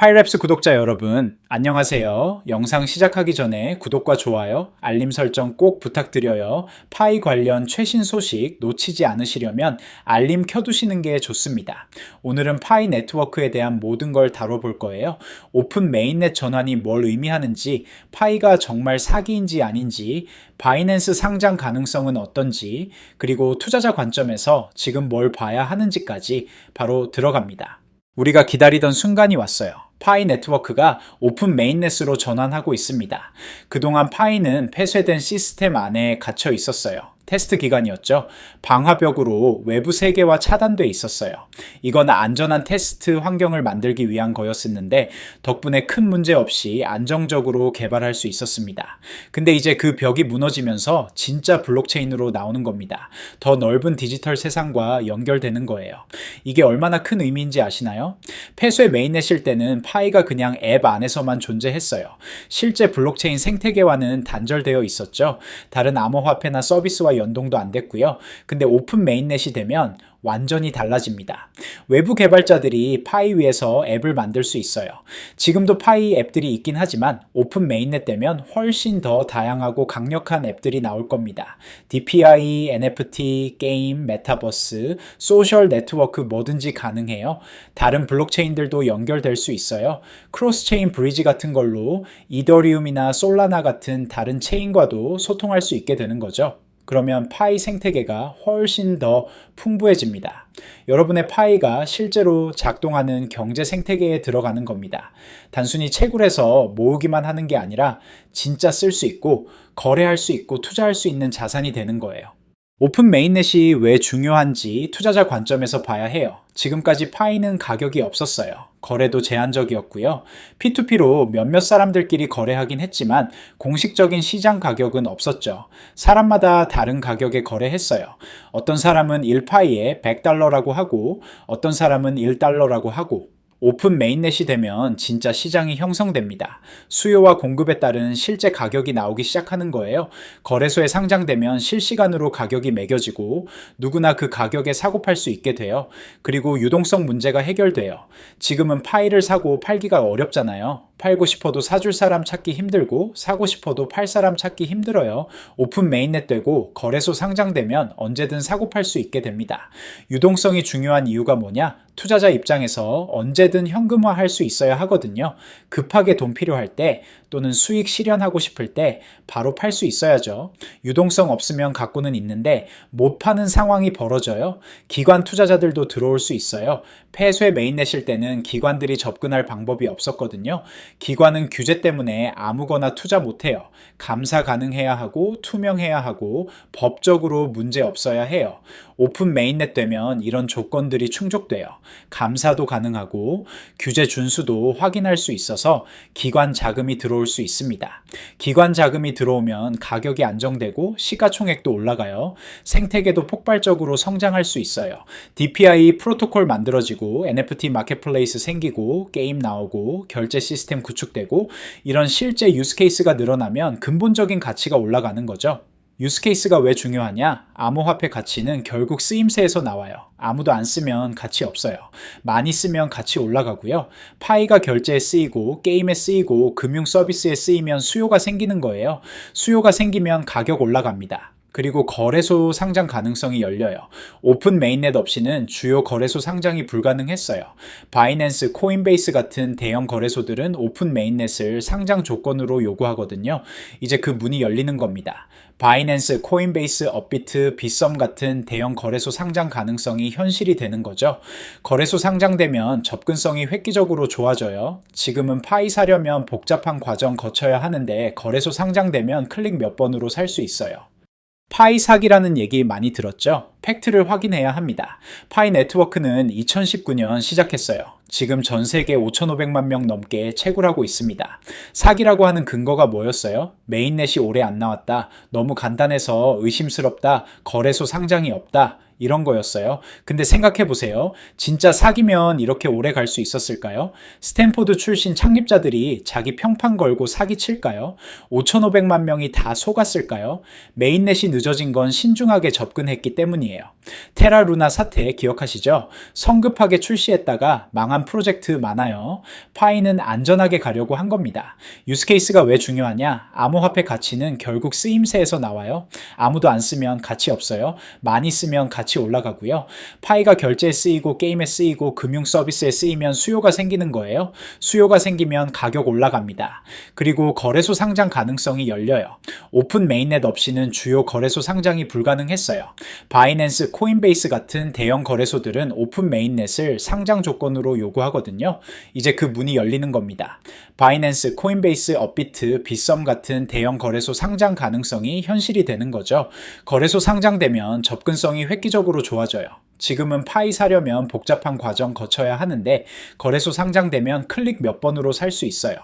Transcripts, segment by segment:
파이랩스 구독자 여러분, 안녕하세요. 영상 시작하기 전에 구독과 좋아요, 알림 설정 꼭 부탁드려요. 파이 관련 최신 소식 놓치지 않으시려면 알림 켜두시는 게 좋습니다. 오늘은 파이 네트워크에 대한 모든 걸 다뤄볼 거예요. 오픈 메인넷 전환이 뭘 의미하는지, 파이가 정말 사기인지 아닌지, 바이낸스 상장 가능성은 어떤지, 그리고 투자자 관점에서 지금 뭘 봐야 하는지까지 바로 들어갑니다. 우리가 기다리던 순간이 왔어요. 파이 네트워크가 오픈 메인넷으로 전환하고 있습니다. 그동안 파이는 폐쇄된 시스템 안에 갇혀 있었어요. 테스트 기간이었죠. 방화벽으로 외부 세계와 차단돼 있었어요. 이건 안전한 테스트 환경을 만들기 위한 거였었는데 덕분에 큰 문제 없이 안정적으로 개발할 수 있었습니다. 근데 이제 그 벽이 무너지면서 진짜 블록체인으로 나오는 겁니다. 더 넓은 디지털 세상과 연결되는 거예요. 이게 얼마나 큰 의미인지 아시나요? 폐쇄 메인넷일 때는 파이가 그냥 앱 안에서만 존재했어요. 실제 블록체인 생태계와는 단절되어 있었죠. 다른 암호화폐나 서비스와 연동도 안 됐고요. 근데 오픈 메인넷이 되면 완전히 달라집니다. 외부 개발자들이 파이 위에서 앱을 만들 수 있어요. 지금도 파이 앱들이 있긴 하지만 오픈 메인넷 되면 훨씬 더 다양하고 강력한 앱들이 나올 겁니다. DPI, NFT, 게임, 메타버스, 소셜 네트워크 뭐든지 가능해요. 다른 블록체인들도 연결될 수 있어요. 크로스체인 브리지 같은 걸로 이더리움이나 솔라나 같은 다른 체인과도 소통할 수 있게 되는 거죠. 그러면 파이 생태계가 훨씬 더 풍부해집니다. 여러분의 파이가 실제로 작동하는 경제 생태계에 들어가는 겁니다. 단순히 채굴해서 모으기만 하는 게 아니라 진짜 쓸 수 있고 거래할 수 있고 투자할 수 있는 자산이 되는 거예요. 오픈 메인넷이 왜 중요한지 투자자 관점에서 봐야 해요. 지금까지 파이는 가격이 없었어요. 거래도 제한적이었고요. P2P로 몇몇 사람들끼리 거래하긴 했지만 공식적인 시장 가격은 없었죠. 사람마다 다른 가격에 거래했어요. 어떤 사람은 1파이에 $100라고 하고 어떤 사람은 $1라고 하고 오픈 메인넷이 되면 진짜 시장이 형성됩니다. 수요와 공급에 따른 실제 가격이 나오기 시작하는 거예요. 거래소에 상장되면 실시간으로 가격이 매겨지고 누구나 그 가격에 사고 팔 수 있게 돼요. 그리고 유동성 문제가 해결돼요. 지금은 파이를 사고 팔기가 어렵잖아요. 팔고 싶어도 사줄 사람 찾기 힘들고 사고 싶어도 팔 사람 찾기 힘들어요. 오픈 메인넷 되고 거래소 상장되면 언제든 사고 팔 수 있게 됩니다. 유동성이 중요한 이유가 뭐냐? 투자자 입장에서 언제든 현금화할 수 있어야 하거든요. 급하게 돈 필요할 때 또는 수익 실현하고 싶을 때 바로 팔 수 있어야죠. 유동성 없으면 갖고는 있는데 못 파는 상황이 벌어져요. 기관 투자자들도 들어올 수 있어요. 폐쇄 메인넷일 때는 기관들이 접근할 방법이 없었거든요. 기관은 규제 때문에 아무거나 투자 못해요. 감사 가능해야 하고 투명해야 하고 법적으로 문제 없어야 해요. 오픈 메인넷 되면 이런 조건들이 충족돼요. 감사도 가능하고 규제 준수도 확인할 수 있어서 기관 자금이 들어올 수 있습니다. 기관 자금이 들어오면 가격이 안정되고 시가총액도 올라가요. 생태계도 폭발적으로 성장할 수 있어요. DPI 프로토콜 만들어지고 NFT 마켓플레이스 생기고 게임 나오고 결제 시스템 구축되고 이런 실제 유스케이스가 늘어나면 근본적인 가치가 올라가는 거죠. 유스케이스가 왜 중요하냐? 암호화폐 가치는 결국 쓰임새에서 나와요. 아무도 안 쓰면 가치 없어요. 많이 쓰면 가치 올라가고요. 파이가 결제에 쓰이고 게임에 쓰이고 금융 서비스에 쓰이면 수요가 생기는 거예요. 수요가 생기면 가격 올라갑니다. 그리고 거래소 상장 가능성이 열려요. 오픈 메인넷 없이는 주요 거래소 상장이 불가능했어요. 바이낸스, 코인베이스 같은 대형 거래소들은 오픈 메인넷을 상장 조건으로 요구하거든요. 이제 그 문이 열리는 겁니다. 바이낸스, 코인베이스, 업비트, 빗썸 같은 대형 거래소 상장 가능성이 현실이 되는 거죠. 거래소 상장되면 접근성이 획기적으로 좋아져요. 지금은 파이 사려면 복잡한 과정 거쳐야 하는데 거래소 상장되면 클릭 몇 번으로 살 수 있어요. 파이 사기라는 얘기 많이 들었죠? 팩트를 확인해야 합니다. 파이 네트워크는 2019년 시작했어요. 지금 전 세계 5,500만 명 넘게 채굴하고 있습니다. 사기라고 하는 근거가 뭐였어요? 메인넷이 오래 안 나왔다. 너무 간단해서 의심스럽다. 거래소 상장이 없다. 이런 거였어요. 근데 생각해 보세요. 진짜 사기면 이렇게 오래 갈 수 있었을까요? 스탠포드 출신 창립자들이 자기 평판 걸고 사기 칠까요? 5,500만 명이 다 속았을까요? 메인넷이 늦어진 건 신중하게 접근했기 때문이에요. 테라 루나 사태 기억하시죠? 성급하게 출시했다가 망한 프로젝트 많아요. 파이는 안전하게 가려고 한 겁니다. 유스케이스가 왜 중요하냐? 암호화폐 가치는 결국 쓰임새에서 나와요. 아무도 안 쓰면 가치 없어요. 많이 쓰면 가치 올라가고요. 파이가 결제에 쓰이고 게임에 쓰이고 금융 서비스에 쓰이면 수요가 생기는 거예요. 수요가 생기면 가격 올라갑니다. 그리고 거래소 상장 가능성이 열려요. 오픈 메인넷 없이는 주요 거래소 상장이 불가능했어요. 바이낸스, 코인베이스 같은 대형 거래소들은 오픈 메인넷을 상장 조건으로 요구하거든요. 이제 그 문이 열리는 겁니다. 바이낸스, 코인베이스, 업비트, 빗썸 같은 대형 거래소 상장 가능성이 현실이 되는 거죠. 거래소 상장되면 접근성이 획기적으로 좋아져요. 지금은 파이 사려면 복잡한 과정 거쳐야 하는데 거래소 상장되면 클릭 몇 번으로 살 수 있어요.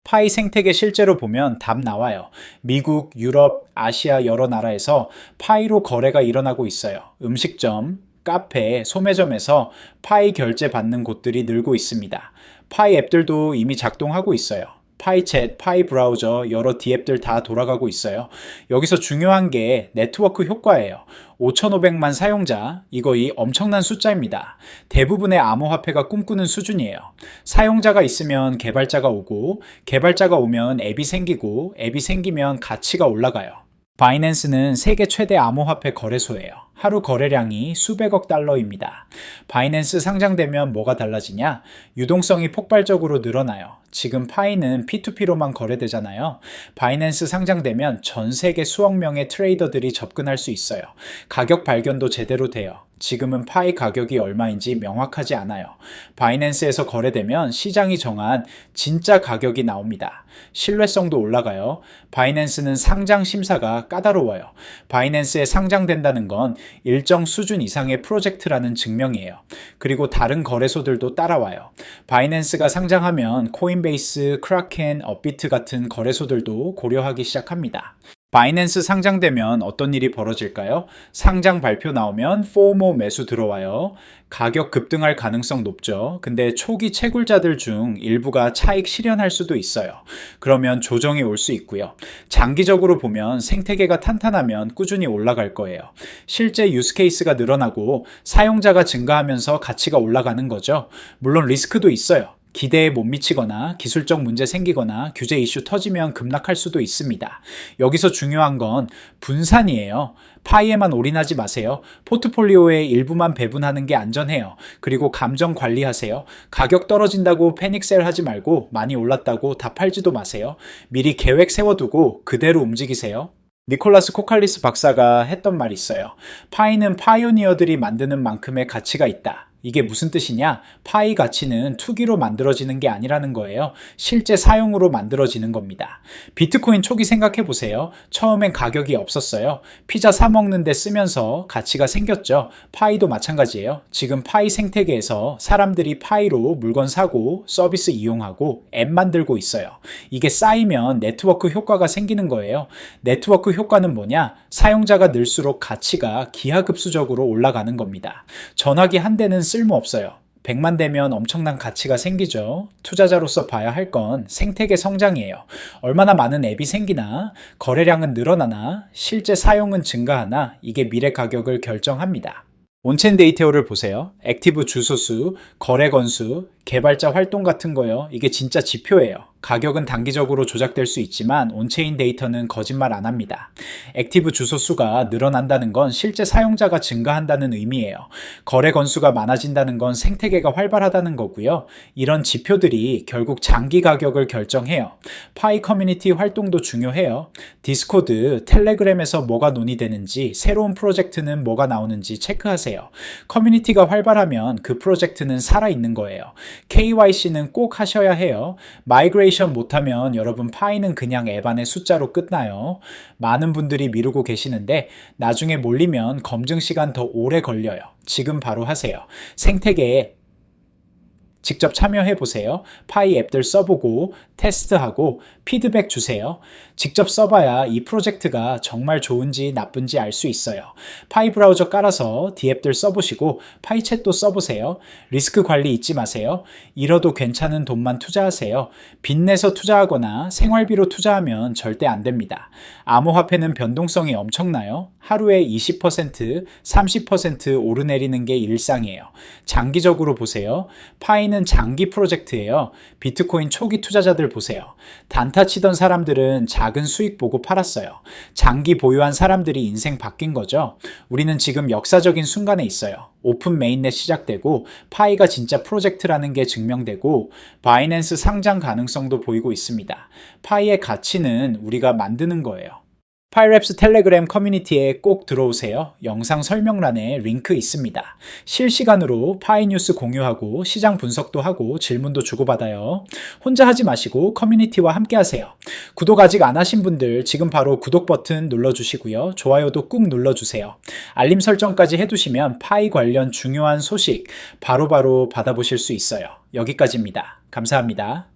파이 생태계 실제로 보면 답 나와요. 미국, 유럽, 아시아 여러 나라에서 파이로 거래가 일어나고 있어요. 음식점, 카페, 소매점에서 파이 결제 받는 곳들이 늘고 있습니다. 파이 앱들도 이미 작동하고 있어요. 파이챗, 파이 브라우저, 여러 D앱들 다 돌아가고 있어요. 여기서 중요한 게 네트워크 효과예요. 5,500만 사용자, 이거 이 엄청난 숫자입니다. 대부분의 암호화폐가 꿈꾸는 수준이에요. 사용자가 있으면 개발자가 오고, 개발자가 오면 앱이 생기고, 앱이 생기면 가치가 올라가요. 바이낸스는 세계 최대 암호화폐 거래소예요. 하루 거래량이 수백억 달러입니다. 바이낸스 상장되면 뭐가 달라지냐? 유동성이 폭발적으로 늘어나요. 지금 파이는 P2P로만 거래되잖아요. 바이낸스 상장되면 전 세계 수억 명의 트레이더들이 접근할 수 있어요. 가격 발견도 제대로 돼요. 지금은 파이 가격이 얼마인지 명확하지 않아요. 바이낸스에서 거래되면 시장이 정한 진짜 가격이 나옵니다. 신뢰성도 올라가요. 바이낸스는 상장 심사가 까다로워요. 바이낸스에 상장된다는 건 일정 수준 이상의 프로젝트라는 증명이에요. 그리고 다른 거래소들도 따라와요. 바이낸스가 상장하면 코인베이스, 크라켄, 업비트 같은 거래소들도 고려하기 시작합니다. 바이낸스 상장되면 어떤 일이 벌어질까요? 상장 발표 나오면 포모 매수 들어와요. 가격 급등할 가능성 높죠. 근데 초기 채굴자들 중 일부가 차익 실현할 수도 있어요. 그러면 조정이 올 수 있고요. 장기적으로 보면 생태계가 탄탄하면 꾸준히 올라갈 거예요. 실제 유스케이스가 늘어나고 사용자가 증가하면서 가치가 올라가는 거죠. 물론 리스크도 있어요. 기대에 못 미치거나 기술적 문제 생기거나 규제 이슈 터지면 급락할 수도 있습니다. 여기서 중요한 건 분산이에요. 파이에만 올인하지 마세요. 포트폴리오의 일부만 배분하는 게 안전해요. 그리고 감정 관리하세요. 가격 떨어진다고 패닉셀 하지 말고 많이 올랐다고 다 팔지도 마세요. 미리 계획 세워두고 그대로 움직이세요. 니콜라스 코칼리스 박사가 했던 말이 있어요. 파이는 파이오니어들이 만드는 만큼의 가치가 있다. 이게 무슨 뜻이냐? 파이 가치는 투기로 만들어지는 게 아니라는 거예요. 실제 사용으로 만들어지는 겁니다. 비트코인 초기 생각해 보세요. 처음엔 가격이 없었어요. 피자 사 먹는데 쓰면서 가치가 생겼죠. 파이도 마찬가지예요. 지금 파이 생태계에서 사람들이 파이로 물건 사고 서비스 이용하고 앱 만들고 있어요. 이게 쌓이면 네트워크 효과가 생기는 거예요. 네트워크 효과는 뭐냐? 사용자가 늘수록 가치가 기하급수적으로 올라가는 겁니다. 전화기 한 대는 쓸모없어요. 100만 되면 엄청난 가치가 생기죠. 투자자로서 봐야 할 건 생태계 성장이에요. 얼마나 많은 앱이 생기나, 거래량은 늘어나나, 실제 사용은 증가하나, 이게 미래 가격을 결정합니다. 온체인 데이터를 보세요. 액티브 주소수, 거래 건수, 개발자 활동 같은 거요. 이게 진짜 지표예요. 가격은 단기적으로 조작될 수 있지만 온체인 데이터는 거짓말 안 합니다. 액티브 주소 수가 늘어난다는 건 실제 사용자가 증가한다는 의미예요. 거래 건수가 많아진다는 건 생태계가 활발하다는 거고요. 이런 지표들이 결국 장기 가격을 결정해요. 파이 커뮤니티 활동도 중요해요. 디스코드, 텔레그램에서 뭐가 논의되는지, 새로운 프로젝트는 뭐가 나오는지 체크하세요. 커뮤니티가 활발하면 그 프로젝트는 살아있는 거예요. KYC는 꼭 하셔야 해요. 마이그레이션 못하면 여러분 파이는 그냥 앱 안의 숫자로 끝나요. 많은 분들이 미루고 계시는데 나중에 몰리면 검증 시간 더 오래 걸려요. 지금 바로 하세요. 생태계에 직접 참여해 보세요. 파이 앱들 써보고 테스트하고 피드백 주세요. 직접 써봐야 이 프로젝트가 정말 좋은지 나쁜지 알 수 있어요. 파이 브라우저 깔아서 D앱들 써보시고 파이챗도 써보세요. 리스크 관리 잊지 마세요. 잃어도 괜찮은 돈만 투자하세요. 빚내서 투자하거나 생활비로 투자하면 절대 안 됩니다. 암호화폐는 변동성이 엄청나요. 하루에 20%, 30% 오르내리는 게 일상이에요. 장기적으로 보세요. 파이는 장기 프로젝트예요. 비트코인 초기 투자자들 보세요. 단타 치던 사람들은 작은 수익 보고 팔았어요. 장기 보유한 사람들이 인생 바뀐 거죠. 우리는 지금 역사적인 순간에 있어요. 오픈 메인넷 시작되고 파이가 진짜 프로젝트라는 게 증명되고 바이낸스 상장 가능성도 보이고 있습니다. 파이의 가치는 우리가 만드는 거예요. 파이랩스 텔레그램 커뮤니티에 꼭 들어오세요. 영상 설명란에 링크 있습니다. 실시간으로 파이 뉴스 공유하고 시장 분석도 하고 질문도 주고받아요. 혼자 하지 마시고 커뮤니티와 함께 하세요. 구독 아직 안 하신 분들 지금 바로 구독 버튼 눌러주시고요. 좋아요도 꾹 눌러주세요. 알림 설정까지 해두시면 파이 관련 중요한 소식 바로바로 받아보실 수 있어요. 여기까지입니다. 감사합니다.